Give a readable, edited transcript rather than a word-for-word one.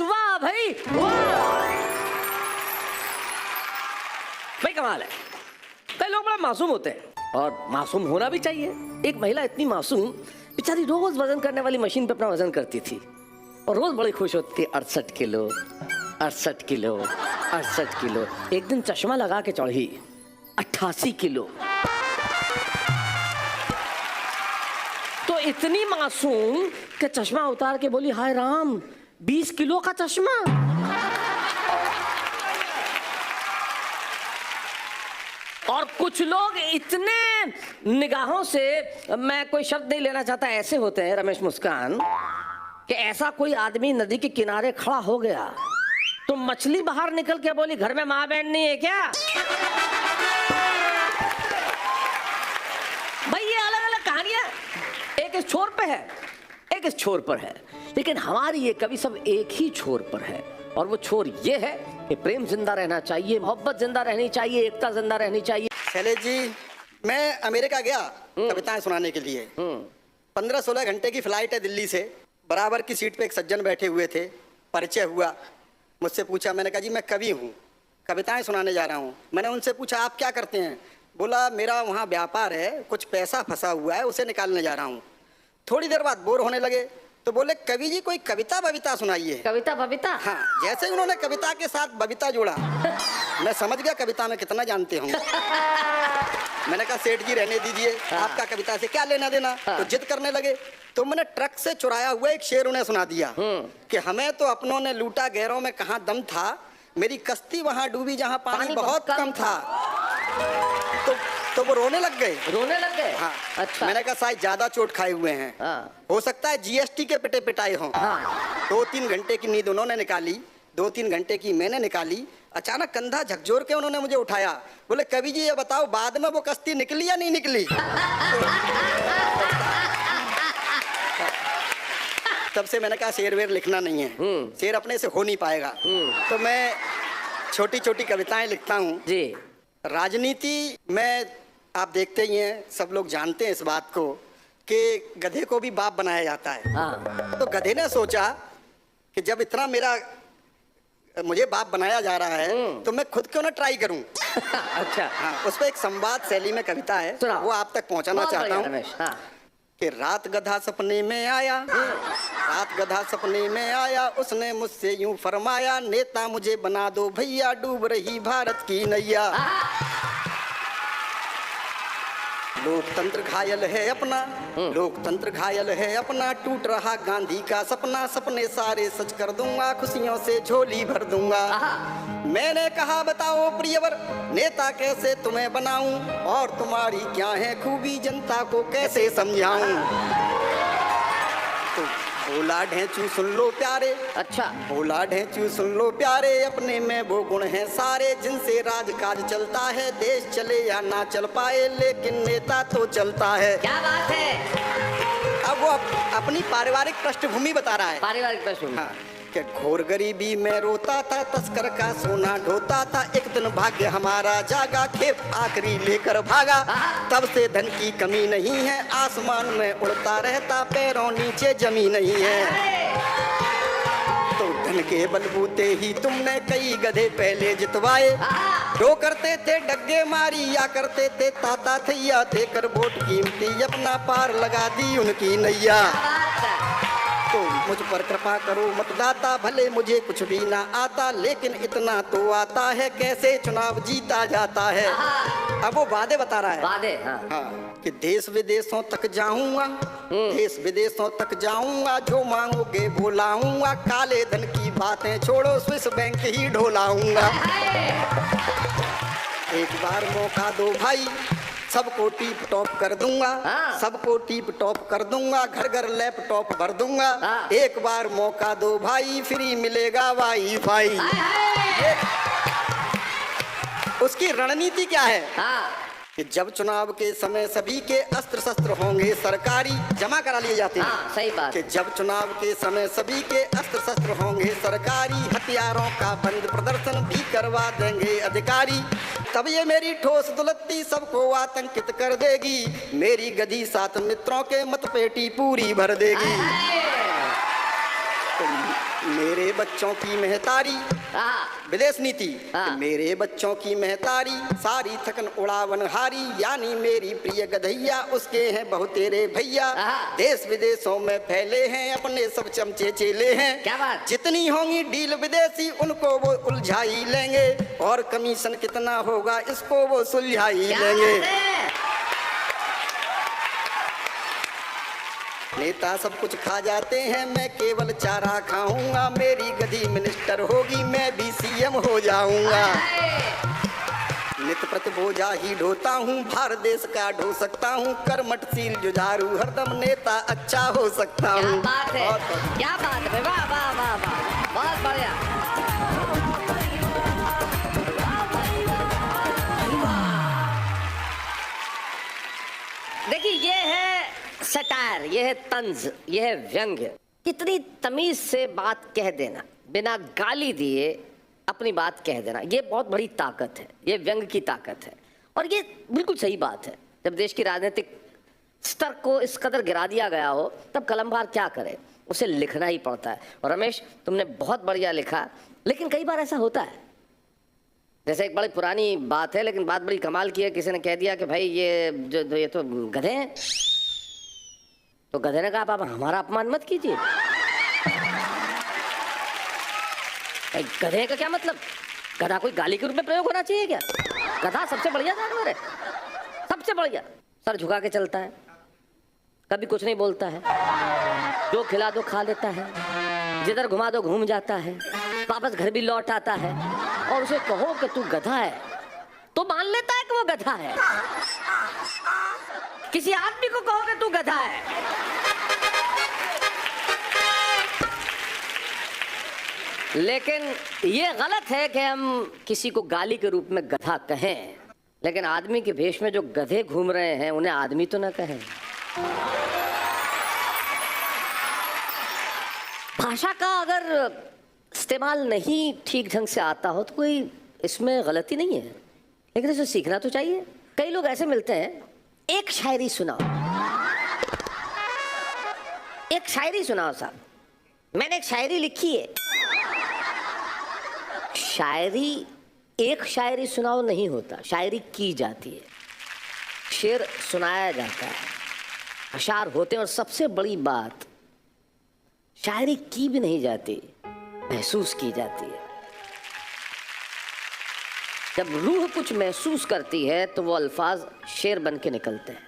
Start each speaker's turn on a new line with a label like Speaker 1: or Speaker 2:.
Speaker 1: वाह भाई वाह, भाई कमाल है। कई लोग बड़ा मासूम होते हैं और मासूम होना भी चाहिए। एक महिला इतनी मासूम, बेचारी रोज वजन करने वाली मशीन पे अपना वजन करती थी और रोज बड़ी खुश होती थी। 68 किलो 68 किलो 68 किलो। एक दिन चश्मा लगा के चढ़ी 88 किलो। तो इतनी मासूम कि चश्मा उतार के बोली, हाय राम 20 किलो का चश्मा। और कुछ लोग इतने निगाहों से, मैं कोई शब्द नहीं लेना चाहता, ऐसे होते हैं रमेश मुस्कान, कि ऐसा कोई आदमी नदी के किनारे खड़ा हो गया तो मछली बाहर निकल के बोली, घर में माँ बहन नहीं है क्या? भाई ये अलग अलग कहानियां, एक इस छोर पे है, एक इस छोर पर है, लेकिन हमारी ये कवि सब एक ही छोर पर है। और वो छोर ये है कि प्रेम जिंदा रहना चाहिए, मोहब्बत जिंदा रहनी चाहिए, एकता जिंदा रहनी चाहिए।
Speaker 2: शैलेश जी, मैं अमेरिका गया कविताएं सुनाने के लिए। 15-16 घंटे की फ्लाइट है दिल्ली से। बराबर की सीट पे एक सज्जन बैठे हुए थे, परिचय हुआ, मुझसे पूछा। मैंने कहा जी मैं कवि हूँ, कविताएं सुनाने जा रहा हूँ। मैंने उनसे पूछा आप क्या करते हैं? बोला मेरा वहाँ व्यापार है, कुछ पैसा फंसा हुआ है, उसे निकालने जा रहा हूँ। थोड़ी देर बाद बोर होने लगे तो बोले कवि जी कोई कविता बविता सुनाइए।
Speaker 1: कविता बविता?
Speaker 2: हाँ, जैसे ही उन्होंने कविता के साथ बविता जोड़ा मैं समझ गया कविता में कितना जानते होंगे। मैंने कहा सेठ जी रहने दीजिए, आपका कविता से क्या लेना देना। तो जिद करने लगे तो मैंने ट्रक से चुराया हुआ एक शेर उन्हें सुना दिया कि हमें तो अपनों ने लूटा, गैरों में कहाँ दम था, मेरी कश्ती वहां डूबी जहां पानी बहुत कम था। तो वो रोने लग गए।
Speaker 1: रोने लग गए?
Speaker 2: हाँ।
Speaker 1: अच्छा।
Speaker 2: मैंने कहा शायद ज्यादा चोट खाए हुए हैं।
Speaker 1: हाँ।
Speaker 2: हो सकता है जीएसटी के पिटे पिटाए हों।
Speaker 1: हाँ।
Speaker 2: 2-3 घंटे की नींद उन्होंने निकाली, 2-3 घंटे की मैंने निकाली। अचानक कंधा झकझोर के उन्होंने मुझे उठाया। बोले कवि जी ये बताओ बाद में वो कश्ती निकली या नहीं निकली? तब से मैंने कहा शेर वेर लिखना नहीं है, शेर अपने से हो नहीं पाएगा। तो मैं छोटी छोटी कविताएं लिखता हूँ
Speaker 1: जी।
Speaker 2: राजनीति में आप देखते ही हैं, सब लोग जानते हैं इस बात को कि गधे को भी बाप बनाया जाता है।
Speaker 1: हाँ।
Speaker 2: तो गधे ने सोचा कि जब इतना मुझे बाप बनाया जा रहा है तो मैं खुद क्यों ना ट्राई करूं।
Speaker 1: अच्छा।
Speaker 2: हाँ, उस पर एक संवाद शैली में कविता है, वो आप तक पहुंचाना चाहता हूँ।
Speaker 1: हाँ।
Speaker 2: कि रात गधा सपने में आया, रात गधा सपने में आया, उसने मुझसे यूं फरमाया, नेता मुझे बना दो भैया, डूब रही भारत की नैया। लोकतंत्र घायल है अपना, लोकतंत्र घायल है अपना, टूट रहा गांधी का सपना, सपने सारे सच कर दूंगा, खुशियों से झोली भर दूंगा। मैंने कहा बताओ प्रियवर, नेता कैसे तुम्हें बनाऊं, और तुम्हारी क्या है खूबी, जनता को कैसे समझाऊं। तो भोला ढेंचू सुन लो प्यारे। अच्छा। भोला ढेंचू सुन लो प्यारे, अपने में वो गुण हैं सारे, जिनसे राजकाज चलता है, देश चले या ना चल पाए, लेकिन नेता तो चलता है।
Speaker 1: क्या बात है।
Speaker 2: अब वो अपनी पारिवारिक पृष्ठभूमि बता रहा है।
Speaker 1: पारिवारिक पृष्ठभूमि।
Speaker 2: हाँ, कि घोर गरीबी में रोता था, तस्कर का सोना ढोता था, एक दिन भाग्य हमारा जागा, खेप आखिरी लेकर भागा, तब से धन की कमी नहीं है, आसमान में उड़ता रहता, पैरों नीचे जमी नहीं है। तो धन के बलबूते ही तुमने कई गधे पहले जितवाए, जो करते थे डग्गे मारी या करते थे ताता थैया, देकर वोट कीमती अपना पार लगा दी उनकी नैया। तो मुझ पर कृपा करो मतदाता, भले मुझे कुछ भी ना आता, लेकिन इतना तो आता है कैसे चुनाव जीता जाता है। अब वो वादे बता रहा है।
Speaker 1: वादे? हाँ।
Speaker 2: हाँ, कि देश विदेशों तक जाऊंगा, देश विदेशों तक जाऊंगा, जो मांगोगे वो लाऊंगा, काले धन की बातें छोड़ो, स्विस बैंक ही ढोलाऊंगा। एक बार मौका दो भाई, सबको टीप टॉप कर दूंगा। हाँ। सबको टीप टॉप कर दूंगा, घर घर लैपटॉप भर दूंगा। हाँ। एक बार मौका दो भाई, फ्री मिलेगा वाईफाई। उसकी रणनीति क्या है? हाँ। कि जब चुनाव के समय सभी के अस्त्र शस्त्र होंगे सरकारी, जमा करा लिए जाते हैं।
Speaker 1: हाँ, सही बात।
Speaker 2: कि जब चुनाव के समय सभी के अस्त्र शस्त्र होंगे सरकारी, हथियारों का बंद प्रदर्शन भी करवा देंगे अधिकारी, तब ये मेरी ठोस दुलत्ती सबको आतंकित कर देगी, मेरी गधी 7 मित्रों के मत पेटी पूरी भर देगी। तो मेरे बच्चों की महतारी विदेश नीति
Speaker 1: हाँ।
Speaker 2: मेरे बच्चों की महतारी सारी थकन उड़ावन हारी, यानी मेरी प्रिय गधैया उसके हैं बहुतेरे भैया।
Speaker 1: हाँ।
Speaker 2: देश विदेशों में फैले हैं अपने सब चमचे चेले हैं।
Speaker 1: क्या बात?
Speaker 2: जितनी होंगी डील विदेशी उनको वो उलझाई लेंगे, और कमीशन कितना होगा इसको वो सुलझाई लेंगे। नेता सब कुछ खा जाते हैं, मैं केवल चारा खाऊंगा। मेरी गधी मिनिस्टर होगी, मैं भी सीएम हो जाऊंगा। नित प्रति बोझा ही ढोता हूँ, भारत देश का ढो सकता हूँ। कर्मठशील जुझारू हरदम नेता अच्छा हो सकता हूँ।
Speaker 1: क्या बात है, क्या बात है, वाह वाह वाह वाह, बहुत बढ़िया। देखिए ये है सटायर, ये है तंज, ये है व्यंग्य। कितनी तमीज से बात कह देना, बिना गाली दिए अपनी बात कह देना, ये बहुत बड़ी ताकत है, ये व्यंग्य की ताकत है। और ये बिल्कुल सही बात है। जब देश की राजनीतिक स्तर को इस कदर गिरा दिया गया हो तब कलमकार क्या करे, उसे लिखना ही पड़ता है। और रमेश तुमने बहुत बढ़िया लिखा, लेकिन कई बार ऐसा होता है, जैसे एक बड़ी पुरानी बात है लेकिन बात बड़ी कमाल की है। किसी ने कह दिया कि भाई ये तो गधे हैं, तो गधे ने कहा आप हमारा अपमान मत कीजिए। गधे का क्या मतलब? गधा कोई गाली के रूप में प्रयोग होना चाहिए क्या? गधा सबसे बढ़िया जानवर है, सबसे बढ़िया। सर झुका के चलता है, कभी कुछ नहीं बोलता है, जो खिला दो खा लेता है, जिधर घुमा दो घूम जाता है, वापस घर भी लौट आता है। और उसे कहो कि तू गधा है तो मान लेता है कि वो गधा है। किसी आदमी को कहो कि तू गधा है, लेकिन ये गलत है कि हम किसी को गाली के रूप में गधा कहें, लेकिन आदमी के भेष में जो गधे घूम रहे हैं उन्हें आदमी तो ना कहें। भाषा का अगर इस्तेमाल नहीं ठीक ढंग से आता हो तो कोई इसमें गलती नहीं है, लेकिन इसे सीखना तो चाहिए। कई लोग ऐसे मिलते हैं, एक शायरी सुनाओ, एक शायरी सुनाओ साहब, मैंने एक शायरी लिखी है। शायरी एक शायरी सुनाओ नहीं होता, शायरी की जाती है, शेर सुनाया जाता है, अशार होते हैं। और सबसे बड़ी बात, शायरी की भी नहीं जाती, महसूस की जाती है। जब रूह कुछ महसूस करती है तो वो अल्फाज शेर बन के निकलते हैं।